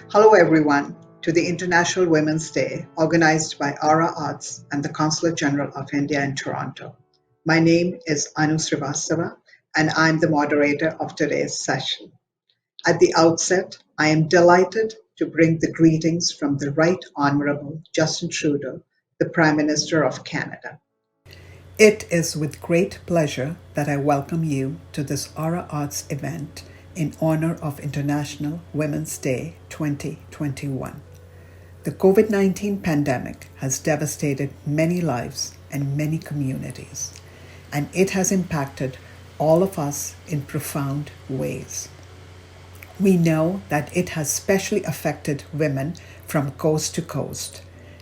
Hello, everyone, to the International Women's Day organized by ARRA Arts and the Consulate General of India in Toronto. My name is Srivastava, and I'm the moderator of today's session. At the outset, I am delighted to bring the greetings from the Right Honorable Justin Trudeau, the Prime Minister of Canada. It is with great pleasure that I welcome you to this ARRA Arts event in honor of International Women's Day 2021. The COVID-19 pandemic has devastated many lives and many communities, and it has impacted all of us in profound ways. We know that it has specially affected women from coast to coast,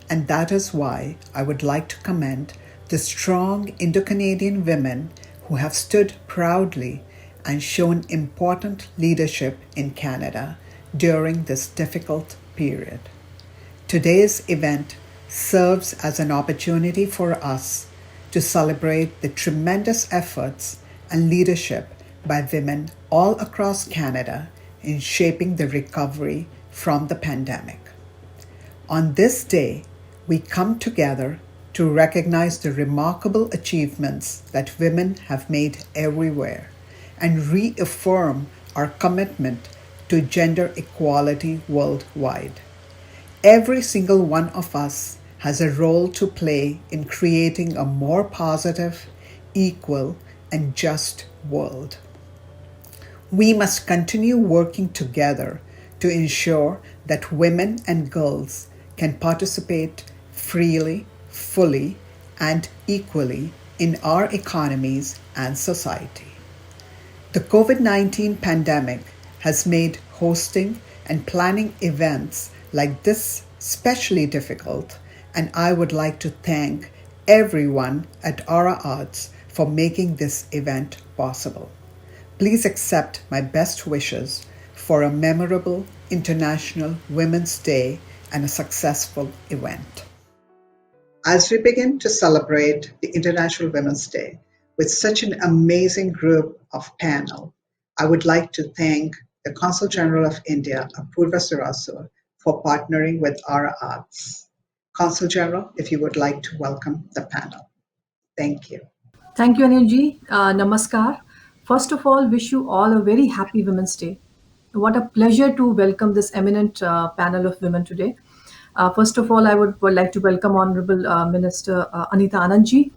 and that is why I would like to commend the strong Indo-Canadian women who have stood proudly and shown important leadership in Canada during this difficult period. Today's event serves as an opportunity for us to celebrate the tremendous efforts and leadership by women all across Canada in shaping the recovery from the pandemic. On this day, we come together to recognize the remarkable achievements that women have made everywhere and reaffirm our commitment to gender equality worldwide. Every single one of us has a role to play in creating a more positive, equal, and just world. We must continue working together to ensure that women and girls can participate freely, fully, and equally in our economies and society. The COVID-19 pandemic has made hosting and planning events like this especially difficult, and I would like to thank everyone at ARRA Arts for making this event possible. Please accept my best wishes for a memorable International Women's Day and a successful event. As we begin to celebrate the International Women's Day with such an amazing group of panel, I would like to thank the Consul General of India, Apoorva for partnering with ARRA Arts. Consul General, if you would like to welcome the panel. Thank you. Thank you, Anand. Namaskar. First of all, wish you all a very happy Women's Day. What a pleasure to welcome this eminent panel of women today. First of all, I would like to welcome Honorable Minister Anita Anand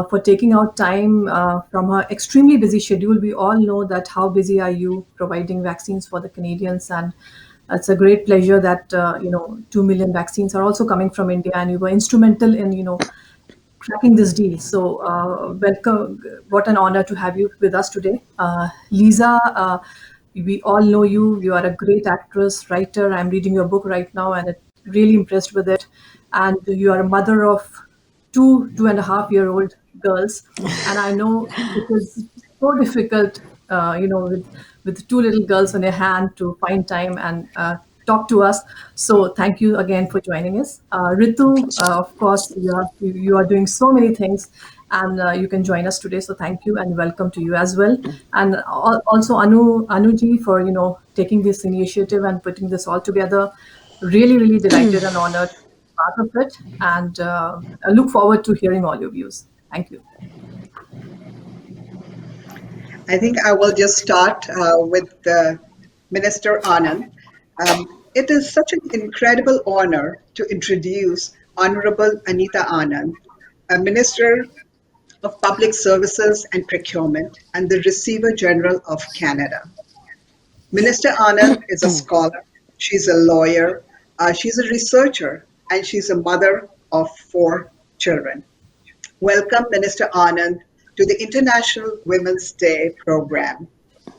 for taking out time from her extremely busy schedule. We all know that how busy are you providing vaccines for the Canadians, and it's a great pleasure that 2 million vaccines are also coming from India, and you were instrumental in cracking this deal. So welcome. What an honor to have you with us today. Lisa, we all know you. You are a great actress, writer. I'm reading your book right now and really impressed with it. And you are a mother of two and a half year old girls. And I know it is so difficult, with two little girls on your hand to find time and talk to us. So thank you again for joining us. Reetu, of course, you are doing so many things, and you can join us today. So thank you and welcome to you as well. And also Anuji for taking this initiative and putting this all together. Really, really delighted and honored to be part of it, and I look forward to hearing all your views. Thank you. I think I will just start with Minister Anand. It is such an incredible honor to introduce Honorable Anita Anand, a Minister of Public Services and Procurement and the Receiver General of Canada. Minister Anand is a scholar, she's a lawyer, she's a researcher, and she's a mother of 4 children. Welcome, Minister Anand, to the International Women's Day program.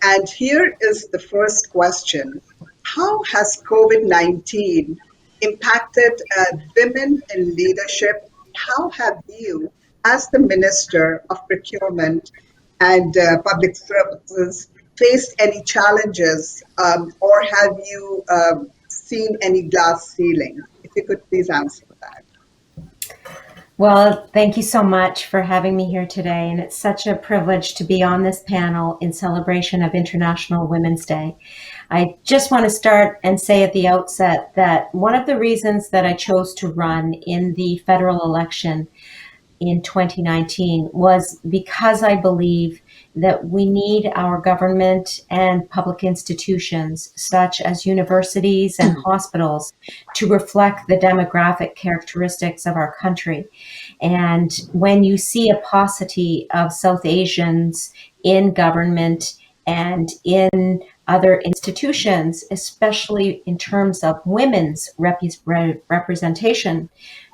And here is the first question. How has COVID-19 impacted women in leadership? How have you, as the Minister of Procurement and Public Services, faced any challenges, or have you seen any glass ceiling? If you could please answer that. Well, thank you so much for having me here today. And it's such a privilege to be on this panel in celebration of International Women's Day. I just want to start and say at the outset that one of the reasons that I chose to run in the federal election in 2019 was because I believe that we need our government and public institutions, such as universities and hospitals, to reflect the demographic characteristics of our country. And when you see a paucity of South Asians in government and in other institutions, especially in terms of women's representation,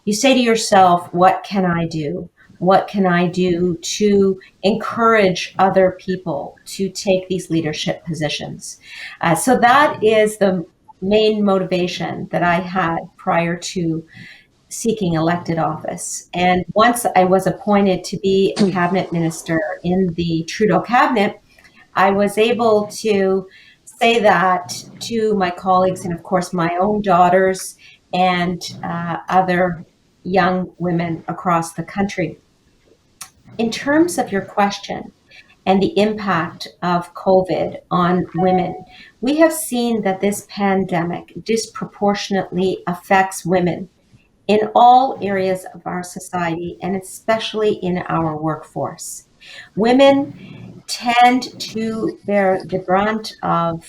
you say to yourself, what can I do? What can I do to encourage other people to take these leadership positions? So that is the main motivation that I had prior to seeking elected office. And once I was appointed to be a cabinet minister in the Trudeau cabinet, I was able to say that to my colleagues and, of course, my own daughters and other young women across the country. In terms of your question and the impact of COVID on women, we have seen that this pandemic disproportionately affects women in all areas of our society, and especially in our workforce. Women tend to bear the brunt of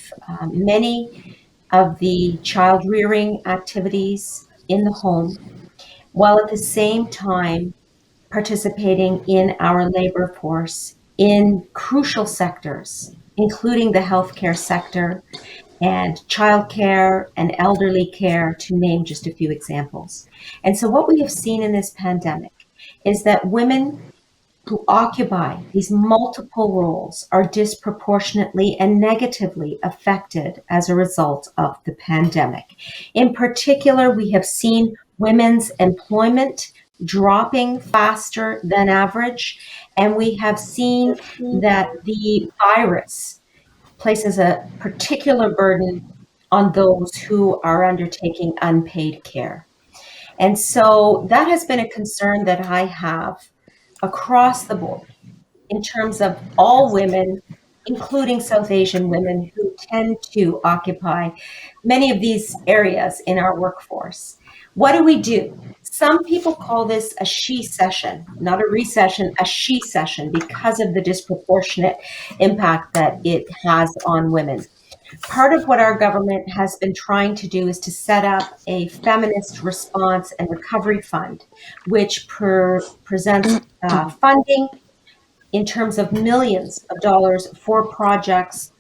many of the child rearing activities in the home, while at the same time participating in our labor force in crucial sectors, including the healthcare sector and childcare and elderly care, to name just a few examples. And so what we have seen in this pandemic is that women who occupy these multiple roles are disproportionately and negatively affected as a result of the pandemic. In particular, we have seen women's employment dropping faster than average, and we have seen that the virus places a particular burden on those who are undertaking unpaid care. And so that has been a concern that I have across the board in terms of all women, including South Asian women who tend to occupy many of these areas in our workforce. What do we do? Some people call this a she session, not a recession, a she session, because of the disproportionate impact that it has on women. Part of what our government has been trying to do is to set up a feminist response and recovery fund, which presents funding in terms of millions of dollars for projects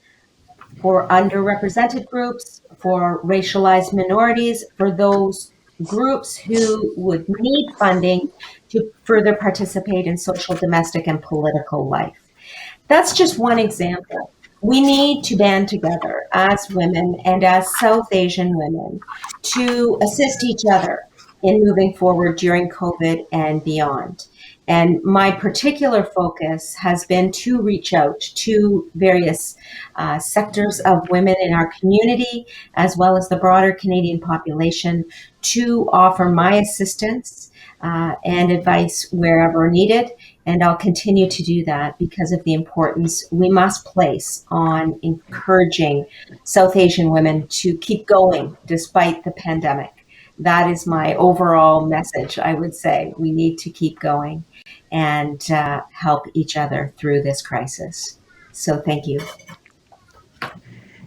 for underrepresented groups, for racialized minorities, for those groups who would need funding to further participate in social, domestic, and political life. That's just one example. We need to band together as women and as South Asian women to assist each other in moving forward during COVID and beyond. And my particular focus has been to reach out to various sectors of women in our community, as well as the broader Canadian population, to offer my assistance and advice wherever needed. And I'll continue to do that because of the importance we must place on encouraging South Asian women to keep going despite the pandemic. That is my overall message, I would say. We need to keep going and help each other through this crisis. So thank you.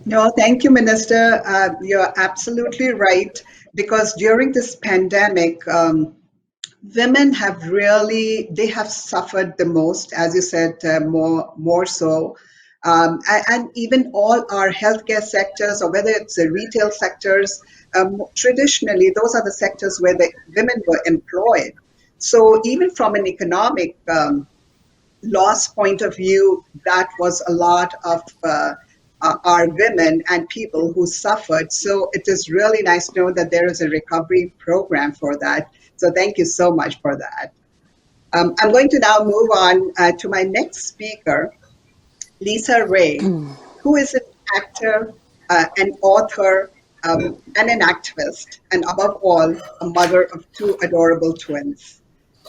No, thank you, Minister. You're absolutely right, because during this pandemic, women have they have suffered the most, as you said, more so. And even all our healthcare sectors, or whether it's the retail sectors, traditionally, those are the sectors where the women were employed. So even from an economic loss point of view, that was a lot of our women and people who suffered. So it is really nice to know that there is a recovery program for that. So thank you so much for that. I'm going to now move on to my next speaker, Lisa Ray, who is an actor, an author, and an activist, and above all, a mother of two adorable twins.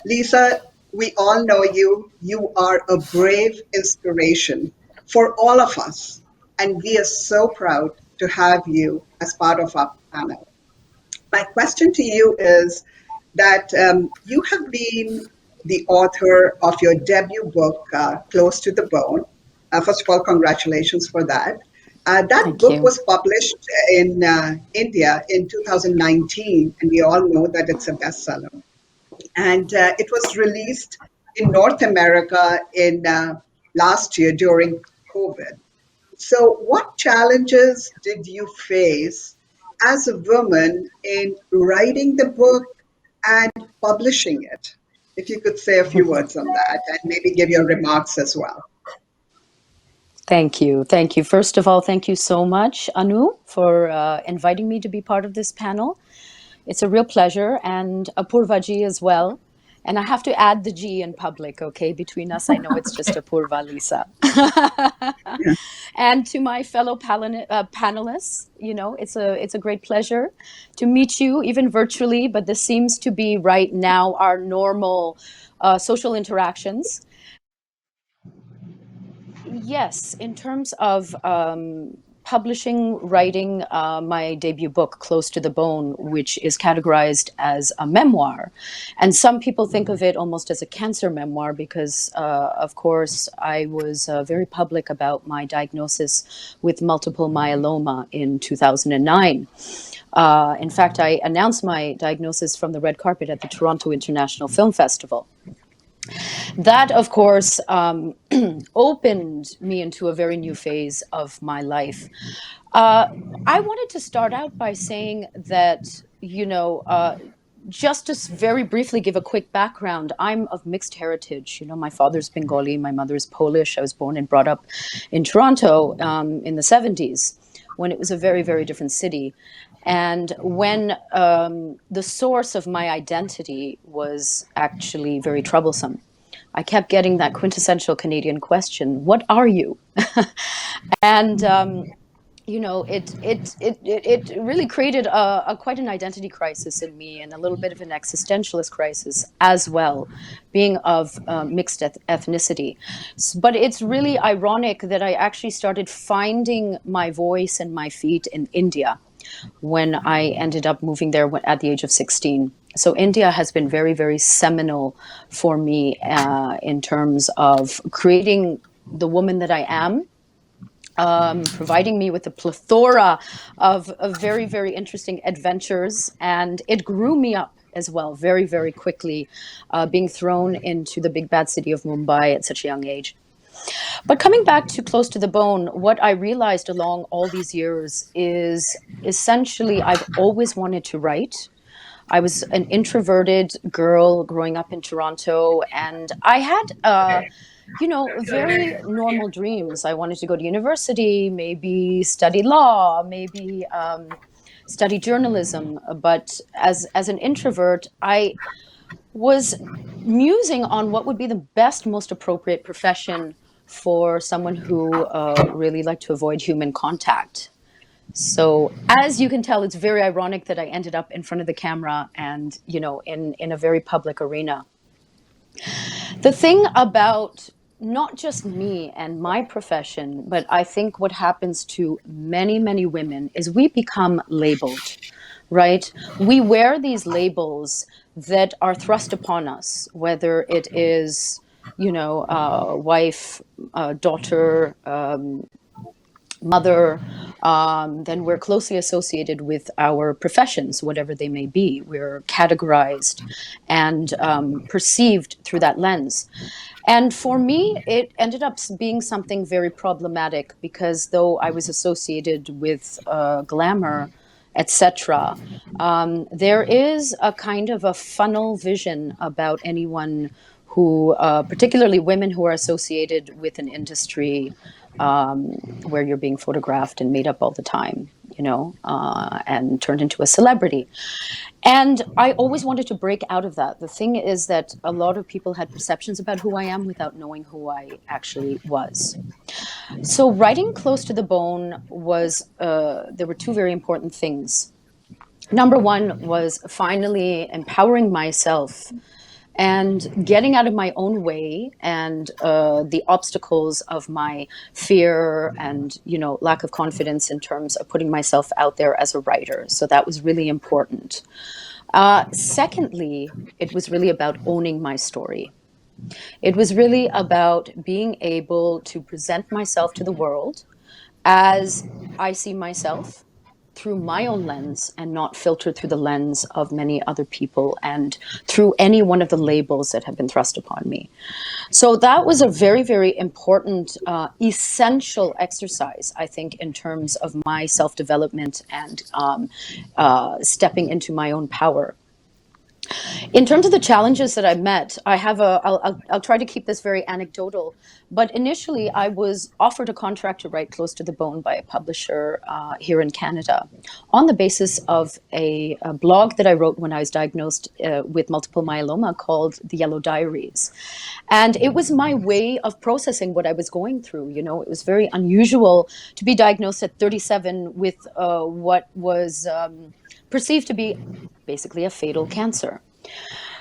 Lisa, we all know you. You are a brave inspiration for all of us, and we are so proud to have you as part of our panel. My question to you is that you have been the author of your debut book, Close to the Bone. First of all, congratulations for that. That Thank book you. was published in India in 2019, and we all know that it's a bestseller. And it was released in North America in last year during COVID. So, what challenges did you face as a woman in writing the book and publishing it? If you could say a few words on that and maybe give your remarks as well. Thank you. Thank you. First of all, thank you so much, Anu, for inviting me to be part of this panel. It's a real pleasure, and Apoorva ji as well. And I have to add the G in public, okay? Between us, I know it's just Apoorva, Lisa. Yeah. And to my fellow panelists, it's a great pleasure to meet you, even virtually. But this seems to be right now our normal social interactions. Yes, in terms of writing my debut book, Close to the Bone, which is categorized as a memoir. And some people think of it almost as a cancer memoir because, of course, I was very public about my diagnosis with multiple myeloma in 2009. In fact, I announced my diagnosis from the red carpet at the Toronto International Film Festival. That, of course, opened me into a very new phase of my life. I wanted to start out by saying that, just to very briefly give a quick background, I'm of mixed heritage. My father's Bengali, my mother's Polish. I was born and brought up in Toronto in the 70s when it was a very, very different city. And when the source of my identity was actually very troublesome. I kept getting that quintessential Canadian question, what are you? And it really created quite an identity crisis in me and a little bit of an existentialist crisis as well, being of mixed ethnicity. But it's really ironic that I actually started finding my voice and my feet in India when I ended up moving there at the age of 16. So India has been very, very seminal for me in terms of creating the woman that I am, providing me with a plethora of very, very interesting adventures. And it grew me up as well, very, very quickly, being thrown into the big bad city of Mumbai at such a young age. But coming back to Close to the Bone, what I realized along all these years is essentially I've always wanted to write. I was an introverted girl growing up in Toronto, and I had, very normal dreams. I wanted to go to university, maybe study law, maybe study journalism. But as an introvert, I was musing on what would be the best, most appropriate profession for someone who really liked to avoid human contact. So as you can tell, it's very ironic that I ended up in front of the camera and, in a very public arena. The thing about not just me and my profession, but I think what happens to many, many women is we become labeled, right? We wear these labels that are thrust upon us, whether it is, wife, daughter, mother, then we're closely associated with our professions, whatever they may be. We're categorized and perceived through that lens. And for me, it ended up being something very problematic because though I was associated with glamour, etc., there is a kind of a funnel vision about anyone who, particularly women who are associated with an industry where you're being photographed and made up all the time, and turned into a celebrity. And I always wanted to break out of that. The thing is that a lot of people had perceptions about who I am without knowing who I actually was. So writing Close to the Bone was, there were two very important things. Number one was finally empowering myself and getting out of my own way and the obstacles of my fear and lack of confidence in terms of putting myself out there as a writer. So that was really important. Secondly, it was really about owning my story. It was really about being able to present myself to the world as I see myself, through my own lens and not filtered through the lens of many other people and through any one of the labels that have been thrust upon me. So that was a very, very important, essential exercise, I think, in terms of my self-development and stepping into my own power. In terms of the challenges that I met, I'll try to keep this very anecdotal, but initially I was offered a contract to write close to the bone by a publisher here in Canada on the basis of a blog that I wrote when I was diagnosed with multiple myeloma called The Yellow Diaries. And it was my way of processing what I was going through. It was very unusual to be diagnosed at 37 with what was perceived to be basically a fatal cancer.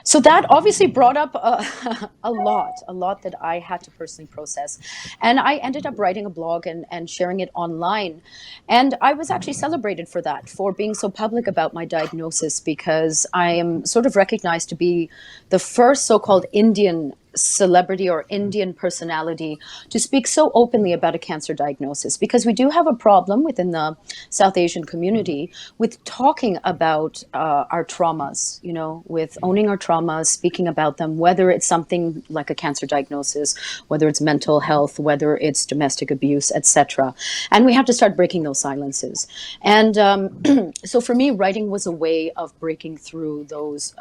So that obviously brought up a lot that I had to personally process. And I ended up writing a blog and sharing it online. And I was actually celebrated for that, for being so public about my diagnosis, because I am sort of recognized to be the first so-called Indian celebrity or Indian personality to speak so openly about a cancer diagnosis, because we do have a problem within the South Asian community with talking about our traumas, with owning our traumas, speaking about them, whether it's something like a cancer diagnosis, whether it's mental health, whether it's domestic abuse, etc. And we have to start breaking those silences. And so for me, writing was a way of breaking through those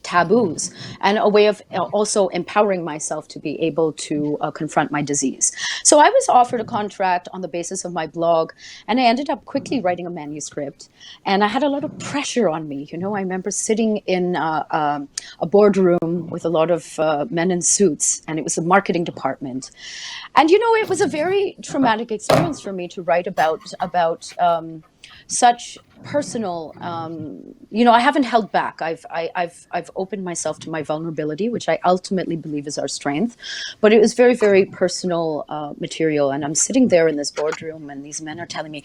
taboos and a way of also empowering myself to be able to confront my disease. So I was offered a contract on the basis of my blog, and I ended up quickly writing a manuscript, and I had a lot of pressure on me. I remember sitting in a boardroom with a lot of men in suits, and it was the marketing department. And it was a very traumatic experience for me to write about such personal, I haven't held back. I've opened myself to my vulnerability, which I ultimately believe is our strength. But it was very, very personal material. And I'm sitting there in this boardroom, and these men are telling me,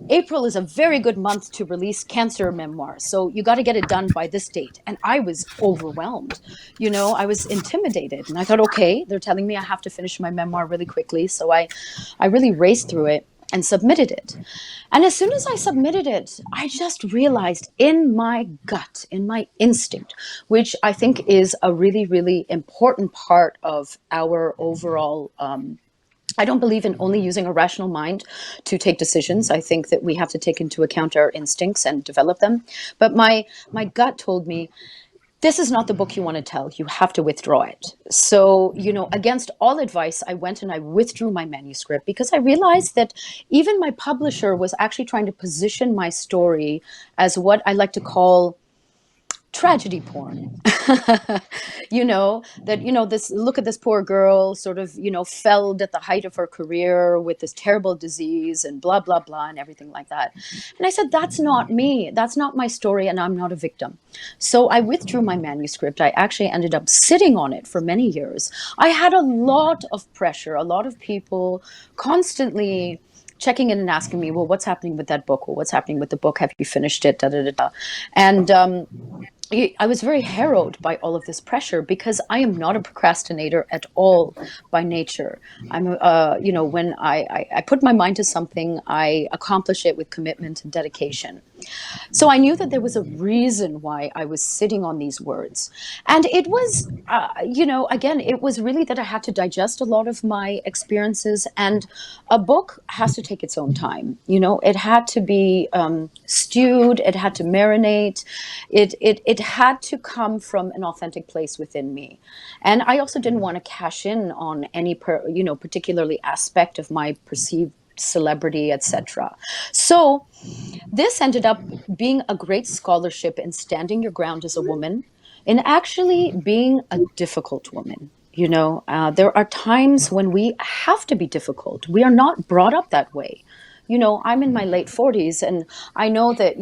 April is a very good month to release cancer memoirs. So you got to get it done by this date. And I was overwhelmed. I was intimidated. And I thought, okay, they're telling me I have to finish my memoir really quickly. So I really raced through it and submitted it. And as soon as I submitted it, I just realized in my gut, in my instinct, which I think is a really, really important part of our overall I don't believe in only using a rational mind to take decisions. I think that we have to take into account our instincts and develop them. But my gut told me, this is not the book you want to tell. You have to withdraw it. So, against all advice, I went and I withdrew my manuscript, because I realized that even my publisher was actually trying to position my story as what I like to call tragedy porn. This, look at this poor girl sort of, felled at the height of her career with this terrible disease and blah, blah, blah, and everything like that. And I said, that's not me. That's not my story. And I'm not a victim. So I withdrew my manuscript. I actually ended up sitting on it for many years. I had a lot of pressure, a lot of people constantly checking in and asking me, well, what's happening with that book? Well, what's happening with the book? Have you finished it? Da, da, da, da. And I was very harrowed by all of this pressure, because I am not a procrastinator at all by nature. I'm, when I put my mind to something, I accomplish it with commitment and dedication. So I knew that there was a reason why I was sitting on these words. And it was, again, it was really that I had to digest a lot of my experiences, and a book has to take its own time. It had to be stewed, it had to marinate, it had to come from an authentic place within me. And I also didn't want to cash in on any, particularly aspect of my perceived celebrity, etc. So this ended up being a great scholarship in standing your ground as a woman, in actually being a difficult woman. There are times when we have to be difficult. We are not brought up that way. I'm in my late 40s, and I know that,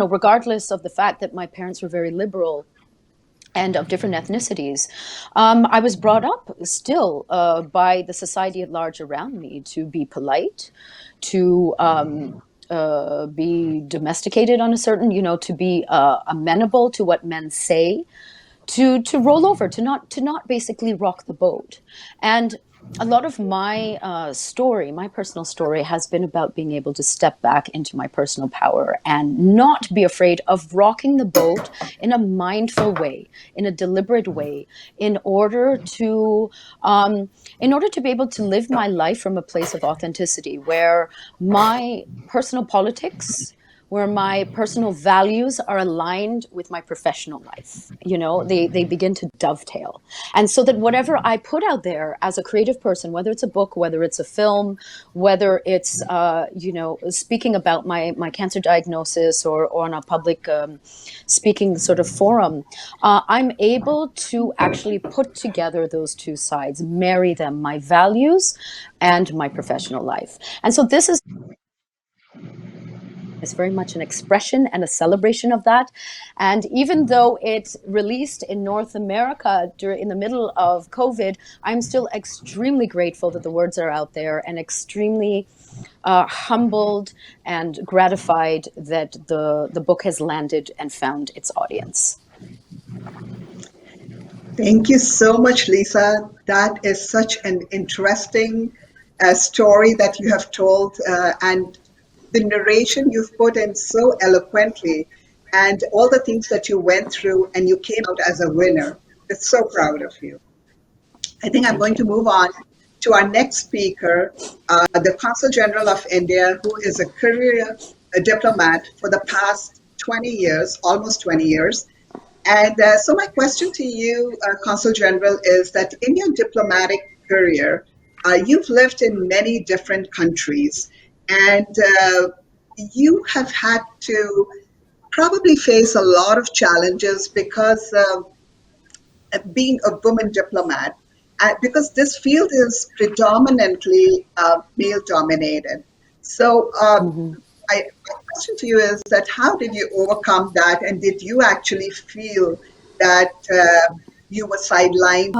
regardless of the fact that my parents were very liberal, and of different ethnicities. I was brought up still by the society at large around me to be polite, to be domesticated on a certain, to be amenable to what men say, to roll over, to not basically rock the boat. And a lot of my story, my personal story, has been about being able to step back into my personal power and not be afraid of rocking the boat in a mindful way, in a deliberate way, in order to be able to live my life from a place of authenticity, where my personal politics, where my personal values are aligned with my professional life. They begin to dovetail. And so that whatever I put out there as a creative person, whether it's a book, whether it's a film, whether it's, speaking about my cancer diagnosis, or on a public speaking sort of forum, I'm able to actually put together those two sides, marry them, my values and my professional life. And so this is very much an expression and a celebration of that. And even though it released in North America in the middle of COVID, I'm still extremely grateful that the words are out there, and extremely humbled and gratified that the book has landed and found its audience. Thank you so much, Lisa. That is such an interesting story that you have told, and the narration you've put in so eloquently, and all the things that you went through, and you came out as a winner. We're so proud of you. I think I'm going to move on to our next speaker, the Consul General of India, who is a career diplomat for the past 20 years, almost 20 years. And so my question to you, Consul General, is that in your diplomatic career, you've lived in many different countries, and you have had to probably face a lot of challenges because being a woman diplomat, because this field is predominantly male dominated. So my question to you is that how did you overcome that, and did you actually feel that you were sidelined?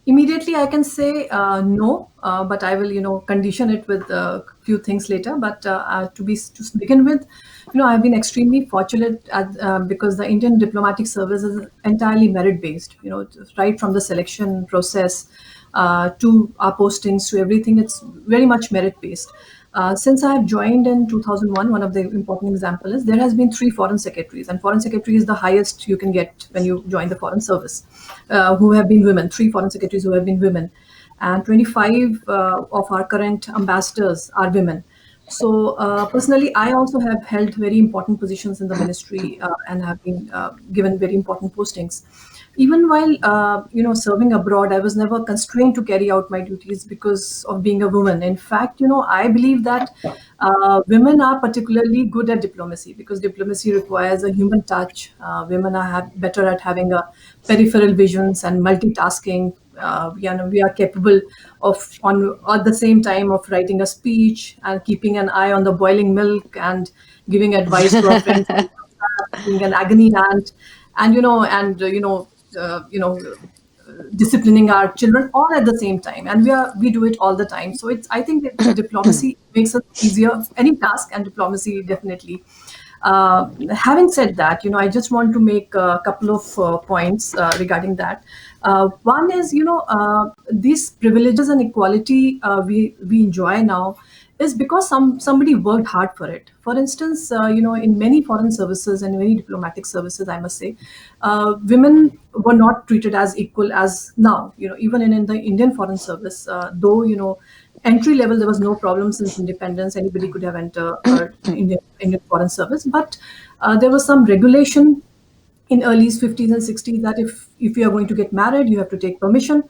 Immediately, I can say no, but I will, condition it with a few things later. But to begin with, I've been extremely fortunate because the Indian diplomatic service is entirely merit based. Right from the selection process to our postings to everything, it's very much merit based. Since I have joined in 2001, one of the important examples is there has been 3 foreign secretaries, and foreign secretary is the highest you can get when you join the foreign service, who have been women, 3 foreign secretaries who have been women, and 25 of our current ambassadors are women. So personally, I also have held very important positions in the ministry and have been given very important postings. Even while serving abroad, I was never constrained to carry out my duties because of being a woman. In fact, I believe that women are particularly good at diplomacy because diplomacy requires a human touch. Women are better at having a peripheral visions and multitasking. We are capable of, on at the same time, of writing a speech and keeping an eye on the boiling milk and giving advice to our friends, being an agony aunt, and disciplining our children all at the same time, and we do it all the time. So I think that diplomacy makes it easier, any task, and diplomacy definitely. Having said that, I just want to make a couple of points regarding that. One is, these privileges and equality we enjoy now is because somebody worked hard for it. For instance, in many foreign services and many diplomatic services, I must say, women were not treated as equal as now. Even in the Indian foreign service, though entry level there was no problem since independence, anybody could have entered Indian foreign service, but there was some regulation in early 50s and 60s that if you are going to get married, you have to take permission,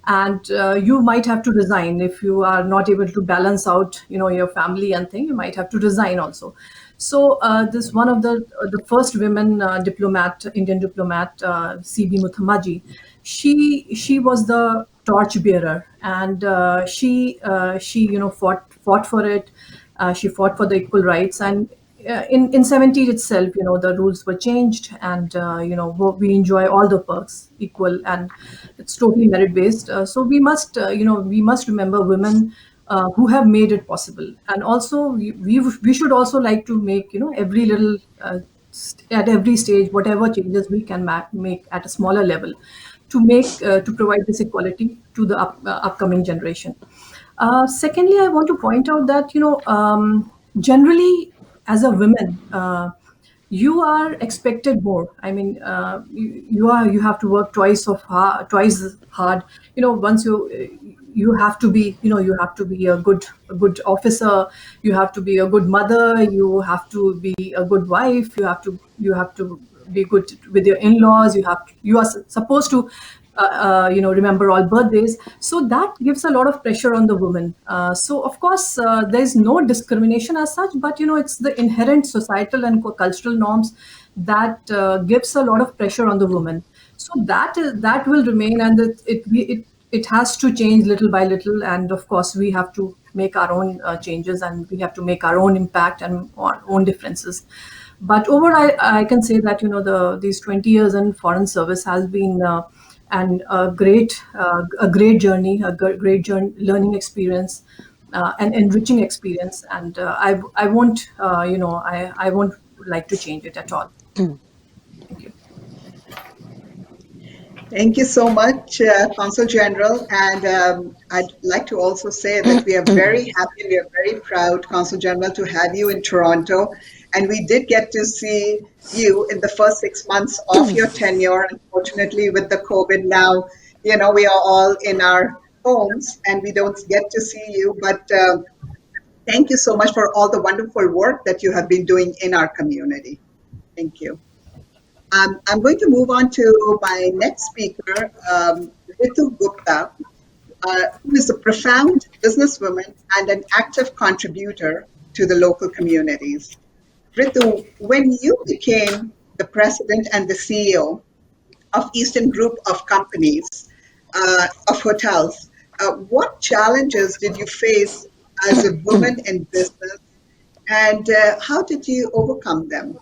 and you might have to resign if you are not able to balance out your family and thing. You might have to resign also. So this one of the first women Indian diplomat, CB Muthamaji, she was the torch bearer, and she fought for it. She fought for the equal rights, and in 70s itself, the rules were changed, and we enjoy all the perks equal, and it's totally merit based. So we must remember women who have made it possible, and also we should also like to make every little at every stage whatever changes we can make at a smaller level to provide this equality to the upcoming generation. Secondly, I want to point out that generally, as a woman, you are expected more. I mean, you have to work twice as hard. Once you have to be a good officer. You have to be a good mother. You have to be a good wife. You have to be good with your in-laws. You are supposed to remember all birthdays. So that gives a lot of pressure on the woman. So of course, there is no discrimination as such, but it's the inherent societal and cultural norms that gives a lot of pressure on the woman. So that will remain, and it has to change little by little. And of course, we have to make our own changes, and we have to make our own impact and our own differences. But overall, I can say that these 20 years in foreign service has been and a great journey, great journey, learning experience, an enriching experience, and I won't I won't like to change it at all. Thank you. Thank you so much, Consul General. And I'd like to also say that we are very happy, we are very proud, Consul General, to have you in Toronto. And we did get to see you in the first 6 months of your tenure. Unfortunately, with the COVID now, we are all in our homes and we don't get to see you. But thank you so much for all the wonderful work that you have been doing in our community. Thank you. I'm going to move on to my next speaker, Reetu Gupta, who is a profound businesswoman and an active contributor to the local communities. Ritu, when you became the president and the CEO of Easton Group of Companies, of hotels, what challenges did you face as a woman in business, and how did you overcome them?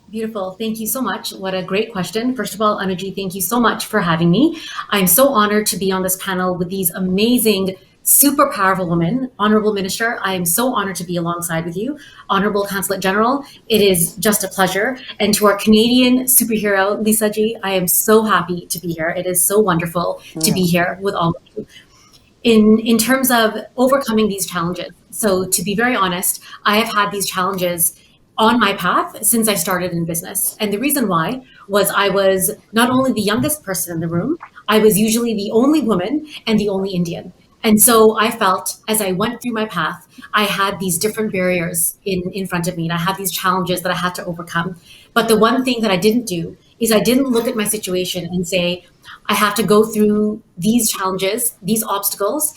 Beautiful. Thank you so much. What a great question. First of all, Anuji, thank you so much for having me. I'm so honored to be on this panel with these amazing, super powerful women. Honorable Minister, I am so honored to be alongside with you. Honorable Consulate General, it is just a pleasure. And to our Canadian superhero, Lisa G, I am so happy to be here. It is so wonderful to be here with all of you. In terms of overcoming these challenges, so to be very honest, I have had these challenges on my path since I started in business. And the reason why was I was not only the youngest person in the room, I was usually the only woman and the only Indian. And so I felt as I went through my path, I had these different barriers in front of me, and I had these challenges that I had to overcome. But the one thing that I didn't do is I didn't look at my situation and say, I have to go through these challenges, these obstacles,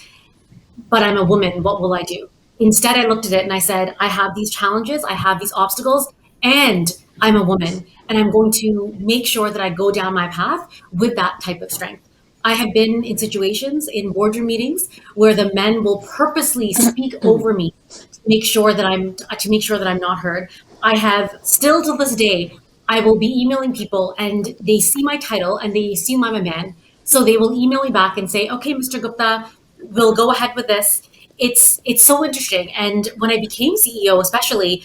but I'm a woman, what will I do? Instead, I looked at it and I said, I have these challenges, I have these obstacles, and I'm a woman, and I'm going to make sure that I go down my path with that type of strength. I have been in situations in boardroom meetings where the men will purposely speak over me to make sure that I'm not heard. I have still to this day, I will be emailing people and they see my title and they assume I'm a man. So they will email me back and say, okay, Mr. Gupta, we'll go ahead with this. It's so interesting. And when I became CEO, especially,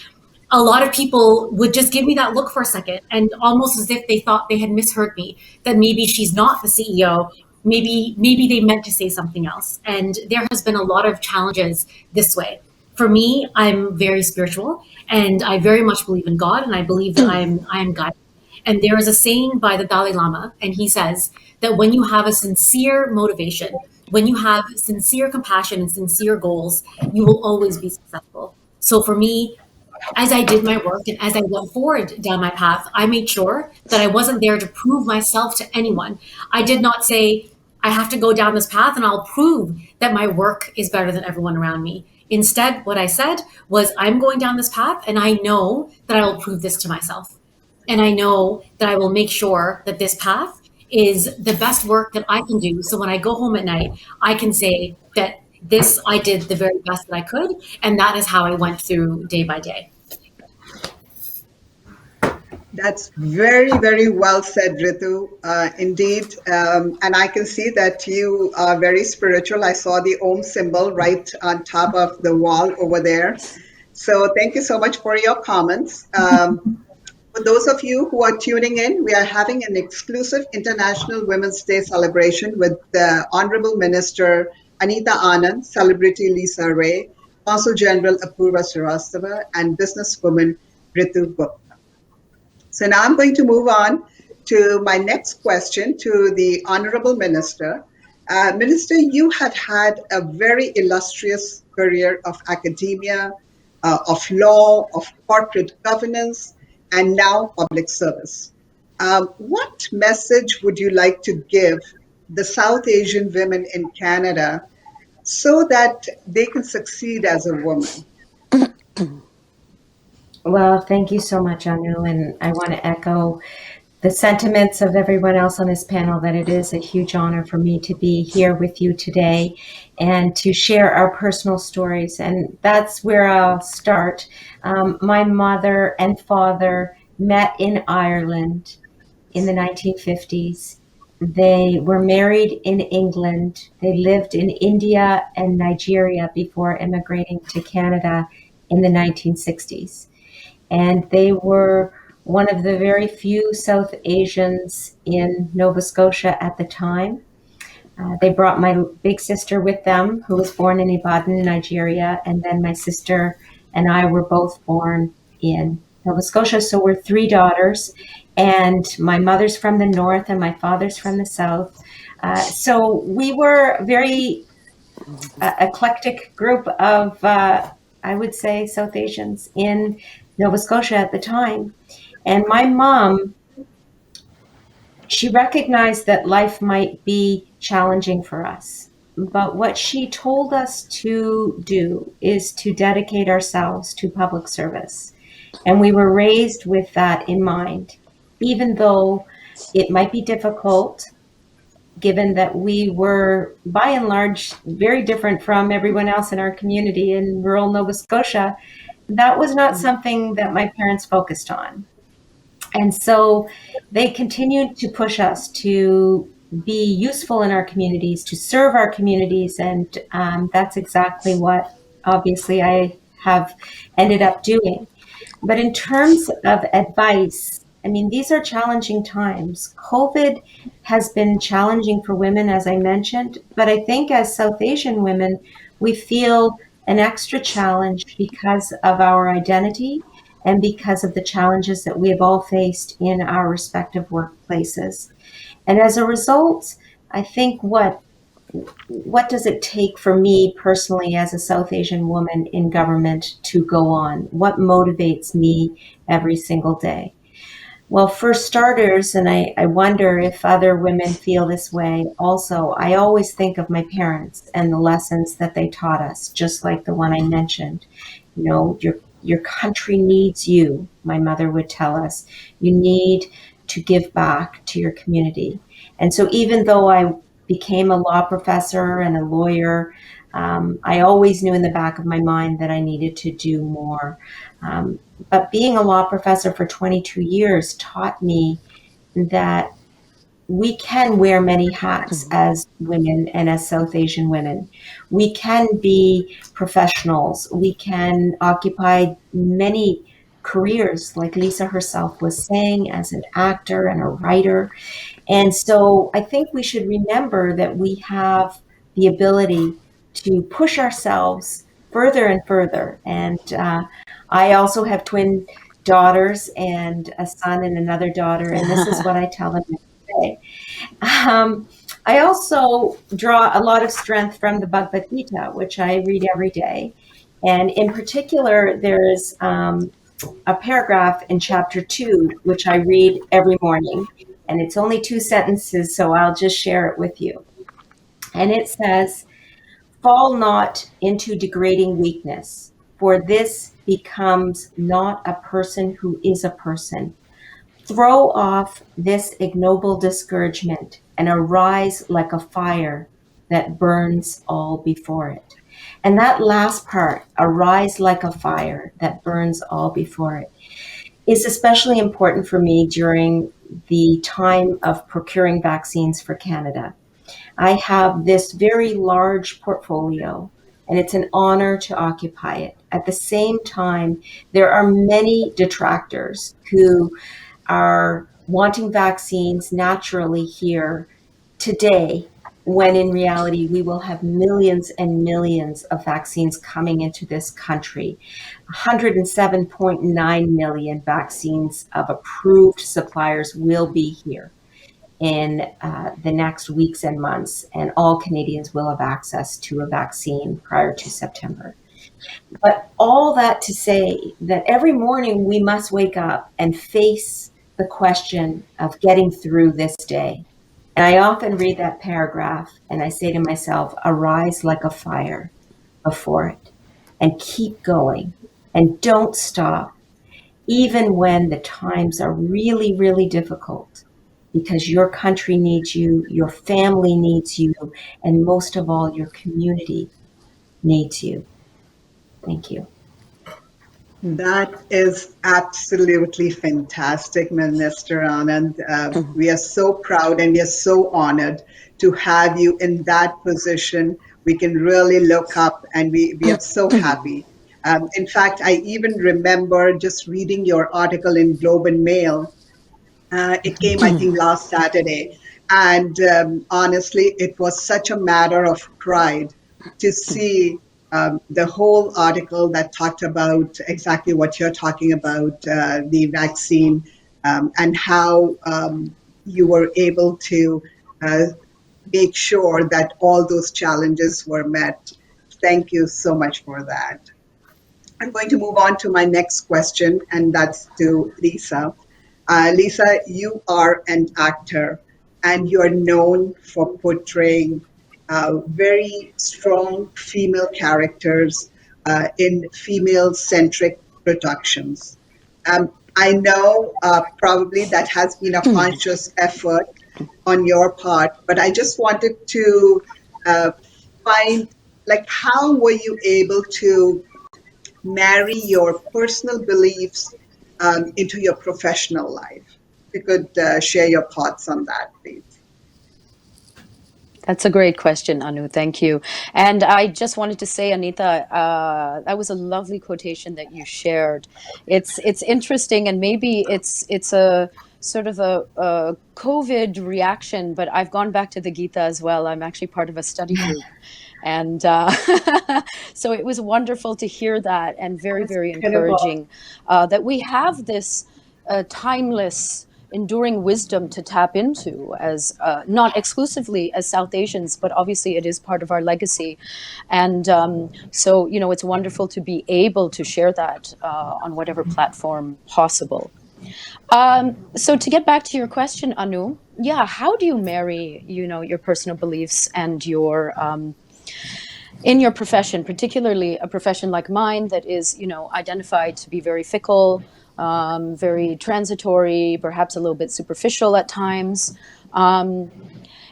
a lot of people would just give me that look for a second, and almost as if they thought they had misheard me, that maybe she's not the CEO. Maybe they meant to say something else. And there has been a lot of challenges this way. For me, I'm very spiritual, and I very much believe in God, and I believe that I am guided. And there is a saying by the Dalai Lama, and he says that when you have a sincere motivation, when you have sincere compassion and sincere goals, you will always be successful. So for me, as I did my work and as I went forward down my path, I made sure that I wasn't there to prove myself to anyone. I did not say, I have to go down this path and I'll prove that my work is better than everyone around me. Instead, what I said was, I'm going down this path and I know that I will prove this to myself. And I know that I will make sure that this path is the best work that I can do. So when I go home at night, I can say that this I did the very best that I could, and that is how I went through day by day. That's very, very well said, Ritu. Indeed. And I can see that you are very spiritual. I saw the Om symbol right on top of the wall over there. So thank you so much for your comments. For those of you who are tuning in, we are having an exclusive International Women's Day celebration with the Honorable Minister Anita Anand, Celebrity Lisa Ray, Consul General Apoorva Srivastava, and businesswoman Reetu Gupta. So now I'm going to move on to my next question to the Honorable Minister. Minister, you have had a very illustrious career of academia, of law, of corporate governance, and now public service. What message would you like to give the South Asian women in Canada so that they can succeed as a woman? Well, thank you so much, Anu, and I want to echo the sentiments of everyone else on this panel that it is a huge honor for me to be here with you today and to share our personal stories. And that's where I'll start. My mother and father met in Ireland in the 1950s. They were married in England. They lived in India and Nigeria before immigrating to Canada in the 1960s. And they were one of the very few South Asians in Nova Scotia at the time. They brought my big sister with them, who was born in Ibadan, Nigeria, and then my sister and I were both born in Nova Scotia. So we're three daughters, and my mother's from the north and my father's from the south. So we were a very eclectic group of, I would say, South Asians in Nova Scotia at the time. And my mom, she recognized that life might be challenging for us. But what she told us to do is to dedicate ourselves to public service. And we were raised with that in mind, even though it might be difficult, given that we were, by and large, very different from everyone else in our community in rural Nova Scotia. That was not something that my parents focused on. And so they continued to push us to be useful in our communities, to serve our communities. And that's exactly what, obviously, I have ended up doing. But in terms of advice, I mean, these are challenging times. COVID has been challenging for women, as I mentioned, but I think as South Asian women, we feel an extra challenge because of our identity and because of the challenges that we have all faced in our respective workplaces. And as a result, I think what does it take for me personally as a South Asian woman in government to go on? What motivates me every single day? Well, for starters, and I wonder if other women feel this way also, I always think of my parents and the lessons that they taught us, just like the one I mentioned. You know, your country needs you, my mother would tell us. You need to give back to your community. And so even though I became a law professor and a lawyer, I always knew in the back of my mind that I needed to do more. But being a law professor for 22 years taught me that we can wear many hats as women and as South Asian women. We can be professionals. We can occupy many careers, like Lisa herself was saying, as an actor and a writer. And so I think we should remember that we have the ability to push ourselves further and further. And I also have twin daughters and a son and another daughter, and this is what I tell them every day. I also draw a lot of strength from the Bhagavad Gita, which I read every day. And in particular, there is a paragraph in chapter 2, which I read every morning. And it's only 2 sentences, so I'll just share it with you. And it says, "Fall not into degrading weakness, for this becomes not a person who is a person. Throw off this ignoble discouragement and arise like a fire that burns all before it." And that last part, arise like a fire that burns all before it, is especially important for me during the time of procuring vaccines for Canada. I have this very large portfolio, and it's an honor to occupy it. At the same time, there are many detractors who are wanting vaccines naturally here today, when in reality we will have millions and millions of vaccines coming into this country. 107.9 million vaccines of approved suppliers will be here in the next weeks and months, and all Canadians will have access to a vaccine prior to September. But all that to say that every morning we must wake up and face the question of getting through this day. And I often read that paragraph and I say to myself, arise like a fire before it and keep going and don't stop, even when the times are really, really difficult, because your country needs you, your family needs you, and most of all, your community needs you. Thank you. That is absolutely fantastic, Minister Anand. We are so proud and we are so honored to have you in that position. We can really look up and we are so happy. In fact, I even remember just reading your article in Globe and Mail. It came, I think, last Saturday. And honestly, it was such a matter of pride to see the whole article that talked about exactly what you're talking about, the vaccine, and how you were able to uh, make sure that all those challenges were met. Thank you so much for that. I'm going to move on to my next question, and that's to Lisa. Lisa, you are an actor and you're known for portraying very strong female characters in female centric productions. I know probably that has been a conscious effort on your part, but I just wanted to uh, find like how were you able to marry your personal beliefs into your professional life? If you could share your thoughts on that, please. That's a great question, Anu. Thank you. And I just wanted to say, Anita, that was a lovely quotation that you shared. It's interesting, and maybe it's a sort of a COVID reaction, but I've gone back to the Gita as well. I'm actually part of a study group. And so it was wonderful to hear that, and very, That's very incredible. encouraging that we have this timeless, enduring wisdom to tap into as not exclusively as South Asians, but obviously it is part of our legacy. And so, it's wonderful to be able to share that on whatever platform possible. So to get back to your question, Anu, yeah, how do you marry, your personal beliefs and your in your profession, particularly a profession like mine that is, identified to be very fickle, very transitory, perhaps a little bit superficial at times.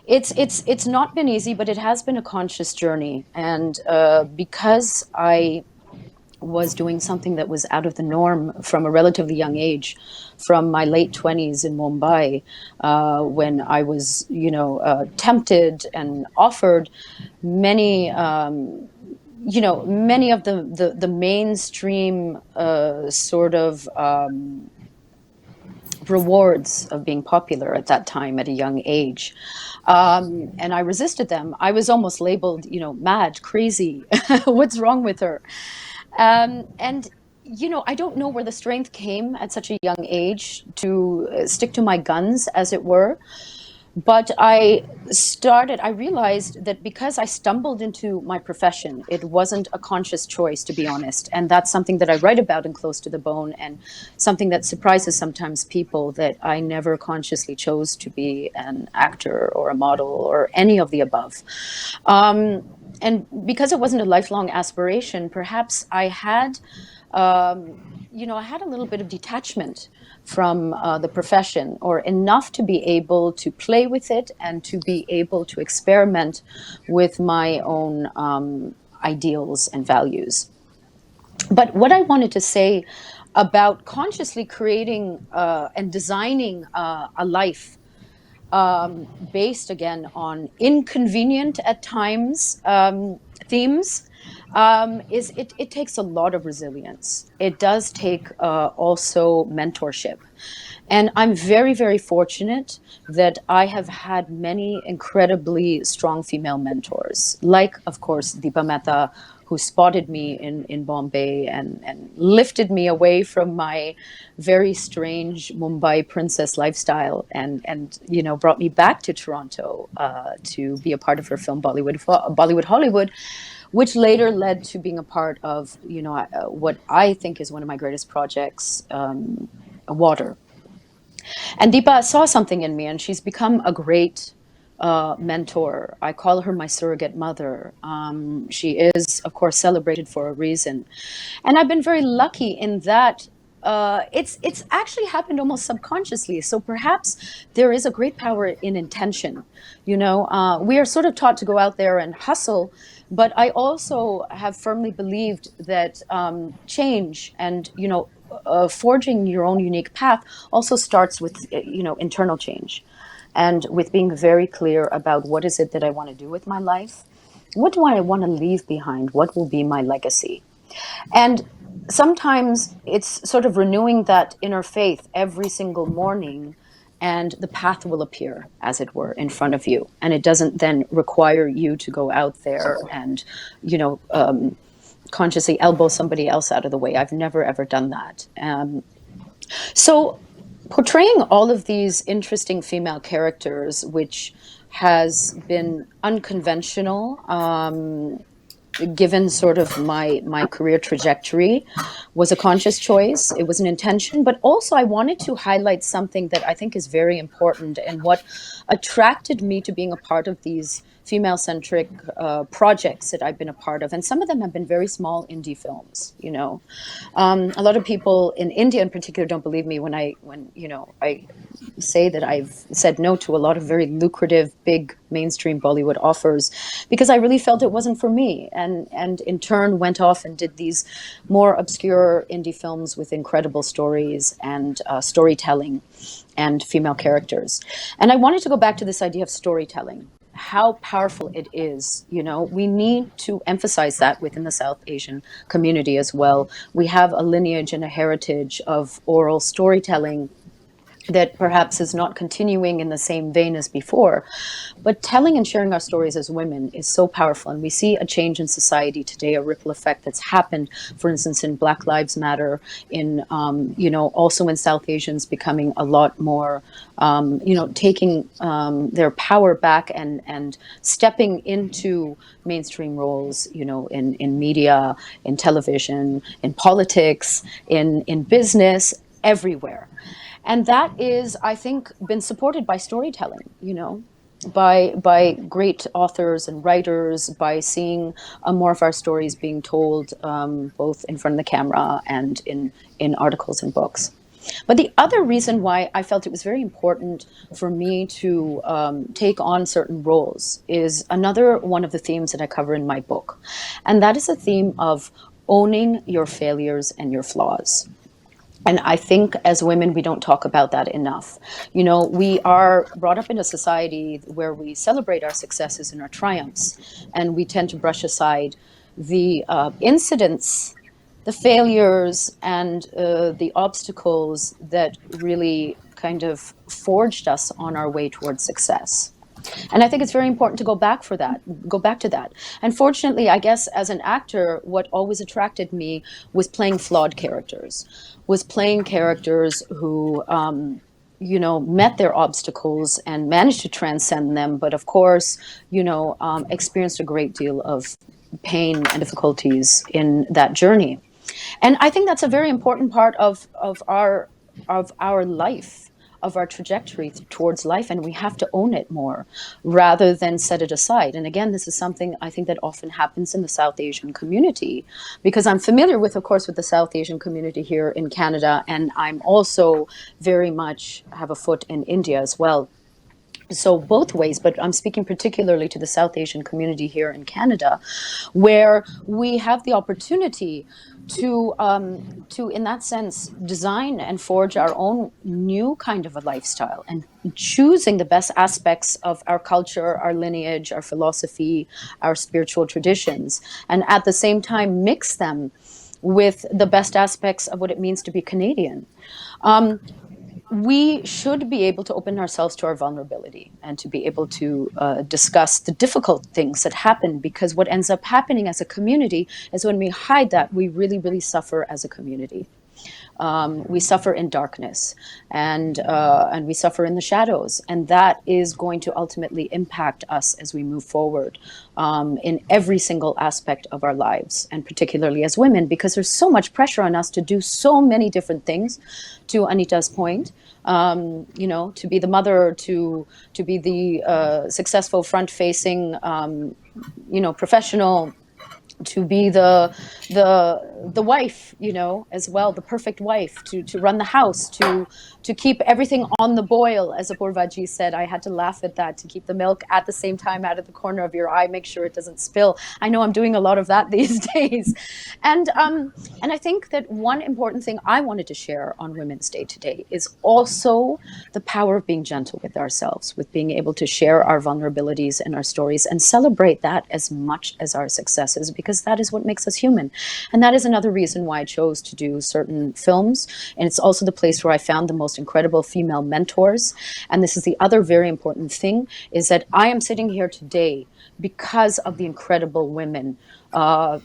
It's not been easy, but it has been a conscious journey, and because I was doing something that was out of the norm from a relatively young age, from my late 20s in Mumbai, when I was, tempted and offered many, many of the mainstream sort of rewards of being popular at that time at a young age. And I resisted them. I was almost labeled, mad, crazy. What's wrong with her? And I don't know where the strength came at such a young age to stick to my guns, as it were. But I realized that because I stumbled into my profession, it wasn't a conscious choice, to be honest. And that's something that I write about in Close to the Bone, and something that surprises sometimes people, that I never consciously chose to be an actor or a model or any of the above. And because it wasn't a lifelong aspiration, perhaps I had, I had a little bit of detachment from the profession, or enough to be able to play with it and to be able to experiment with my own ideals and values. But what I wanted to say about consciously creating and designing a life based again on inconvenient at times themes is it takes a lot of resilience. It does take also mentorship. And I'm very, very fortunate that I have had many incredibly strong female mentors, like, of course, Deepa Mehta, who spotted me in Bombay and lifted me away from my very strange Mumbai princess lifestyle and brought me back to Toronto to be a part of her film Bollywood Hollywood, which later led to being a part of what I think is one of my greatest projects, Water. And Deepa saw something in me, and she's become a great mentor. I call her my surrogate mother. She is, of course, celebrated for a reason. And I've been very lucky in that it's actually happened almost subconsciously. So perhaps there is a great power in intention. We are sort of taught to go out there and hustle, but I also have firmly believed that change and forging your own unique path also starts with internal change, and with being very clear about what is it that I want to do with my life, what do I want to leave behind, what will be my legacy. And sometimes it's sort of renewing that inner faith every single morning, and the path will appear, as it were, in front of you, and it doesn't then require you to go out there and consciously elbow somebody else out of the way. I've never ever done that. So portraying all of these interesting female characters, which has been unconventional, given sort of my career trajectory, was a conscious choice. It was an intention, but also I wanted to highlight something that I think is very important, and what attracted me to being a part of these female-centric projects that I've been a part of. And some of them have been very small indie films. A lot of people in India in particular don't believe me when I say that I've said no to a lot of very lucrative, big mainstream Bollywood offers, because I really felt it wasn't for me, and in turn went off and did these more obscure indie films with incredible stories and storytelling and female characters. And I wanted to go back to this idea of storytelling, how powerful it is. We need to emphasize that within the South Asian community as well. We have a lineage and a heritage of oral storytelling that perhaps is not continuing in the same vein as before. But telling and sharing our stories as women is so powerful. And we see a change in society today, a ripple effect that's happened, for instance, in Black Lives Matter, in, also in South Asians becoming a lot more, taking their power back and stepping into mainstream roles, in media, in television, in politics, in business, everywhere. And that is, I think, been supported by storytelling, by great authors and writers, by seeing more of our stories being told both in front of the camera and in articles and books. But the other reason why I felt it was very important for me to take on certain roles is another one of the themes that I cover in my book. And that is a theme of owning your failures and your flaws. And I think as women, we don't talk about that enough. We are brought up in a society where we celebrate our successes and our triumphs, and we tend to brush aside the incidents, the failures, and the obstacles that really kind of forged us on our way towards success. And I think it's very important to go back to that. And fortunately, I guess as an actor, what always attracted me was playing flawed characters, was playing characters who, met their obstacles and managed to transcend them, but of course, experienced a great deal of pain and difficulties in that journey. And I think that's a very important part of our life, of our trajectory towards life, and we have to own it more rather than set it aside. And again, this is something I think that often happens in the South Asian community, because I'm familiar with, of course, with the South Asian community here in Canada, and I'm also very much have a foot in India as well. So both ways, but I'm speaking particularly to the South Asian community here in Canada, where we have the opportunity to in that sense design and forge our own new kind of a lifestyle, and choosing the best aspects of our culture, our lineage, our philosophy, our spiritual traditions, and at the same time mix them with the best aspects of what it means to be Canadian. We should be able to open ourselves to our vulnerability and to be able to discuss the difficult things that happen, because what ends up happening as a community is when we hide that, we really, really suffer as a community. We suffer in darkness, and we suffer in the shadows, and that is going to ultimately impact us as we move forward in every single aspect of our lives, and particularly as women, because there's so much pressure on us to do so many different things. To Anita's point, to be the mother, to be the successful front-facing, professional, to be the wife, as well, the perfect wife, to run the house, to keep everything on the boil, as Apoorva ji said. I had to laugh at that, to keep the milk at the same time out of the corner of your eye, make sure it doesn't spill. I know I'm doing a lot of that these days. And I think that one important thing I wanted to share on Women's Day today is also the power of being gentle with ourselves, with being able to share our vulnerabilities and our stories and celebrate that as much as our successes, because that is what makes us human. And that is another reason why I chose to do certain films. And it's also the place where I found the most incredible female mentors. And this is the other very important thing, is that I am sitting here today because of the incredible women, of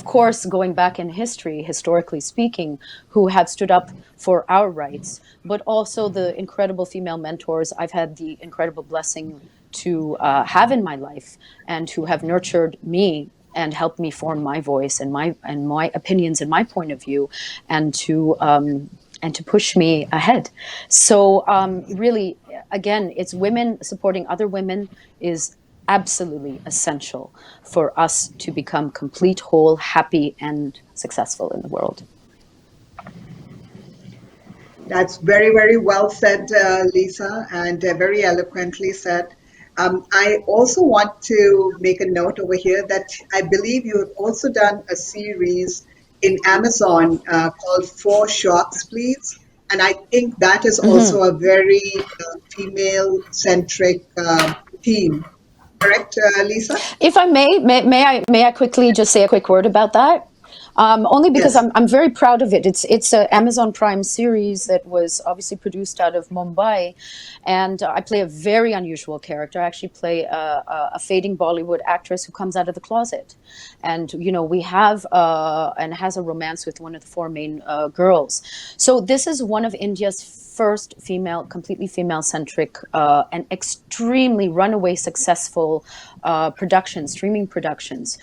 course, going back in history, historically speaking, who have stood up for our rights, but also the incredible female mentors I've had the incredible blessing to have in my life, and who have nurtured me and helped me form my voice and my opinions and my point of view, and to push me ahead. So really, again, it's women supporting other women is absolutely essential for us to become complete, whole, happy, and successful in the world. That's very, very well said, Lisa, and very eloquently said. I also want to make a note over here that I believe you have also done a series in Amazon called Four Shocks, Please. And I think that is also a very female-centric theme. Correct, Lisa? If I may I quickly just say a quick word about that? Only because Yes. I'm very proud of it. It's an Amazon Prime series that was obviously produced out of Mumbai, and I play a very unusual character. I actually play a fading Bollywood actress who comes out of the closet, and we have and has a romance with one of the four main girls. So this is one of India's first completely female-centric and extremely runaway successful streaming productions.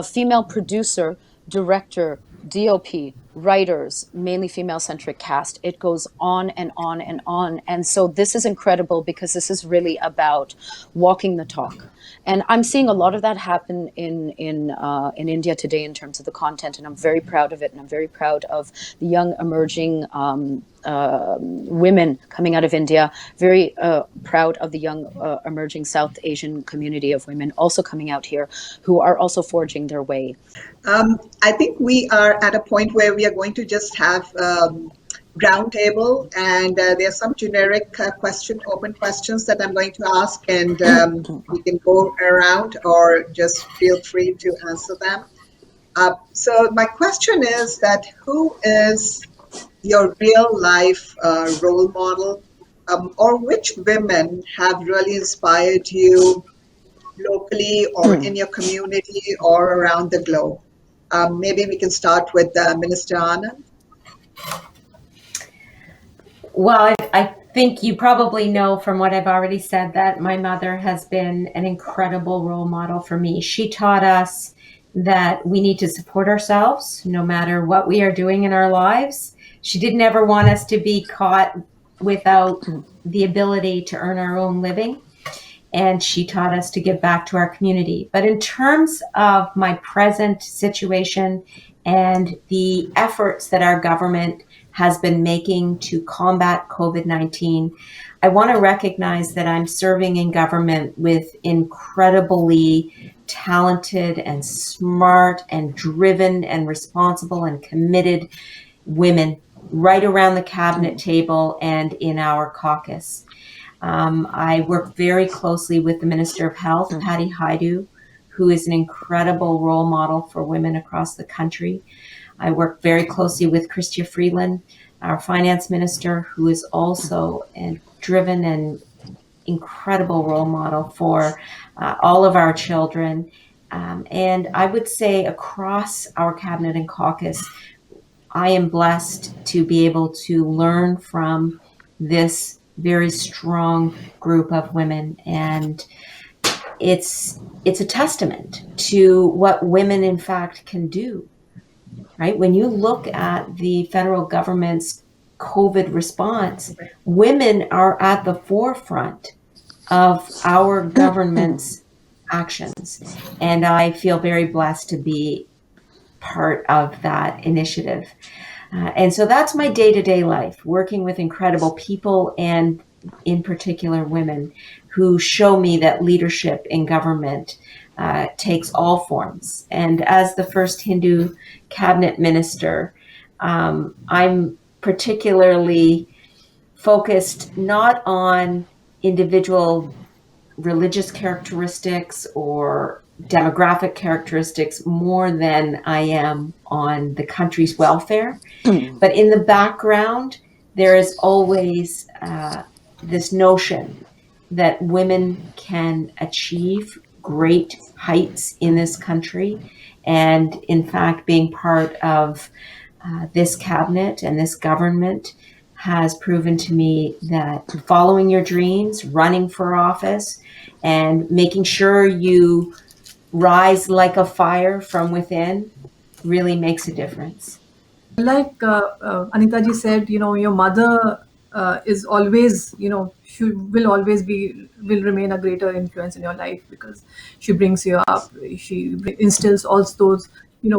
Female producer, director, DOP, writers, mainly female-centric cast. It goes on and on and on. And so this is incredible, because this is really about walking the talk. And I'm seeing a lot of that happen in India today in terms of the content, and I'm very proud of it. And I'm very proud of the young emerging women coming out of India. Very proud of the young emerging South Asian community of women also coming out here, who are also forging their way. I think we are at a point where we are going to just have roundtable, and there are some generic open questions that I'm going to ask, and we can go around or just feel free to answer them. So my question is that who is your real life role model, or which women have really inspired you locally or in your community or around the globe? Maybe we can start with Minister Anand. Well, I think you probably know from what I've already said that my mother has been an incredible role model for me. She taught us that we need to support ourselves no matter what we are doing in our lives. She didn't ever want us to be caught without the ability to earn our own living. And she taught us to give back to our community. But in terms of my present situation and the efforts that our government has been making to combat COVID-19, I want to recognize that I'm serving in government with incredibly talented and smart and driven and responsible and committed women right around the cabinet table and in our caucus. I work very closely with the Minister of Health, Patty Haidu, who is an incredible role model for women across the country. I work very closely with Chrystia Freeland, our finance minister, who is also a driven and incredible role model for all of our children. And I would say across our cabinet and caucus, I am blessed to be able to learn from this very strong group of women. And it's a testament to what women in fact can do, right? When you look at the federal government's COVID response, women are at the forefront of our government's actions. And I feel very blessed to be part of that initiative. And so that's my day-to-day life, working with incredible people and in particular women who show me that leadership in government takes all forms. And as the first Hindu cabinet minister, I'm particularly focused not on individual religious characteristics or demographic characteristics more than I am on the country's welfare. But in the background, there is always this notion that women can achieve great heights in this country. And in fact, being part of this cabinet and this government has proven to me that following your dreams, running for office, and making sure you rise like a fire from within really makes a difference. Like Anita ji said, your mother is always, she will remain a greater influence in your life because she brings you up, she instills all those,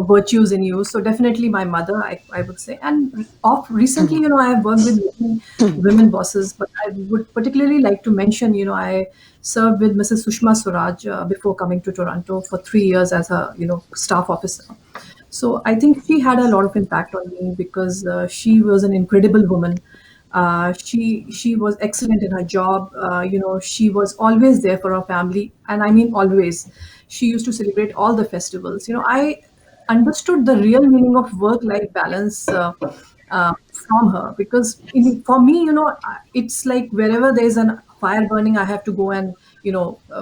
virtues in you. So definitely my mother, I would say. And recently, I have worked with many women bosses, but I would particularly like to mention, I served with Mrs. Sushma Swaraj before coming to Toronto for 3 years as a, staff officer. So I think she had a lot of impact on me because she was an incredible woman. She was excellent in her job. She was always there for her family, and I mean always. She used to celebrate all the festivals. I understood the real meaning of work-life balance from her because for me, it's like wherever there's a fire burning, I have to go and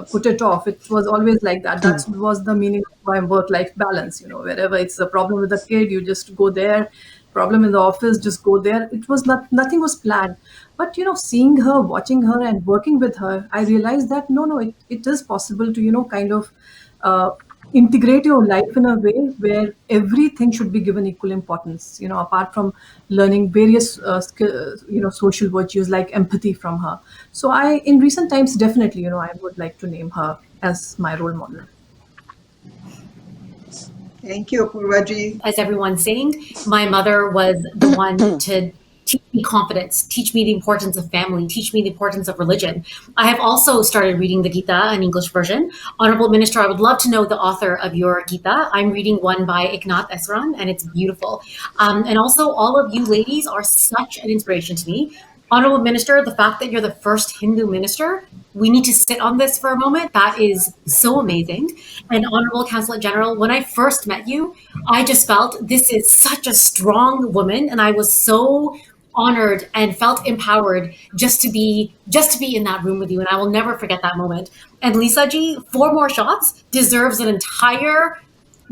put it off. It was always like that. That was the meaning of my work-life balance. Wherever it's a problem with a kid, you just go there. Problem in the office, just go there. It was nothing was planned. But seeing her, watching her, and working with her, I realized that no, it is possible to kind of integrate your life in a way where everything should be given equal importance. Apart from learning various social virtues like empathy from her. So in recent times, definitely, I would like to name her as my role model. Thank you, Apoorva ji. As everyone's saying, my mother was the one to teach me confidence, teach me the importance of family, teach me the importance of religion. I have also started reading the Gita, an English version. Honorable Minister, I would love to know the author of your Gita. I'm reading one by Eknath Esran, and it's beautiful. And also, all of you ladies are such an inspiration to me. Honorable Minister, the fact that you're the first Hindu minister, we need to sit on this for a moment. That is so amazing. And Honorable Consulate General, when I first met you, I just felt this is such a strong woman, and I was so honored and felt empowered just to be in that room with you. And I will never forget that moment. And Lisa ji, 4 More Shots deserves an entire